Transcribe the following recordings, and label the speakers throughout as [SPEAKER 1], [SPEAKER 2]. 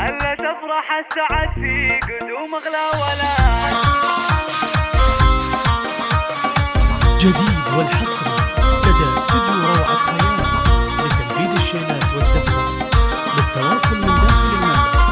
[SPEAKER 1] هلا تفرح السعد في قدوم اغلى ولاد.
[SPEAKER 2] جديد والحصري لدى استوديو روعة خيال لتنفيذ الشيلات والدفة. للتواصل من داخل المملكة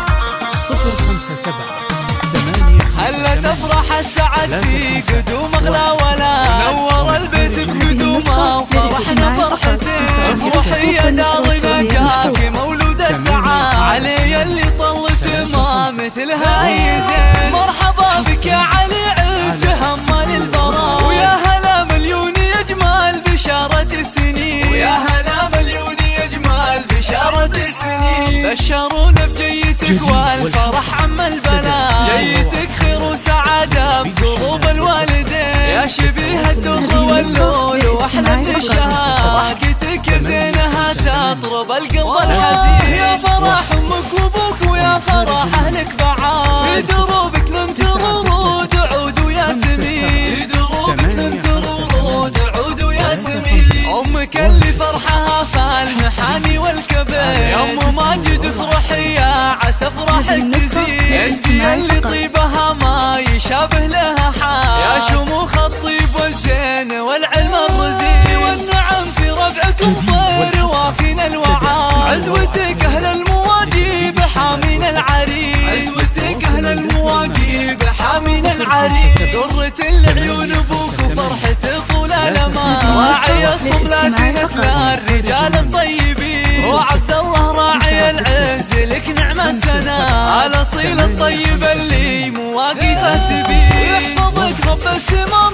[SPEAKER 2] 057
[SPEAKER 1] هلا تفرح السعد في قدوم اغلى ولاد. نور البيت بقدومه وفرحنا فرحته. افرحي يا دارنا جاك مولود السعاد. علي اللي طلت ما مثلها يزين. مرحبا بك يا علي عد تهمل البراء. ويا هلا مليون يجمال بشارة السنين. ويا هلا مليون يجمال بشارة السنين. بشرونا بجيتك والفرح عم البلاد. جيتك خير وسعادة بقلوب الوالدين. يا شبيه الدر واللول واحلى من الشهاد. ضحكتك زينها تطرب القلب الحزين. يا فرح امك وابوك ويا فرح اهلك بعاد. في دروبك ننثر ورود عود وياسمين. في دروبك ننثر ورود عود وياسمين. امك اللي فرحها فالمحاني والكبير. يا ام ماجد افرحي يا عسى افراحك تزيد. انتي اللي طيبها ما يشابه لها حال. يا شموخ الطيب والزين والعلم الرزين. والنعم في ربعكم طير وافينا الوعاد. عزوتك اهل المواجيب حامين العريس. عزوتك اهل المواجيب حامين العريس. درة العيون ابوك وفرحته طول الامان. راعي الصملات نسل الرجال الطيبين. وعبد الله راعي العز لك نعم السنة. الاصيل الطيب اللي مواقفه تبين. ويحفظك رب السما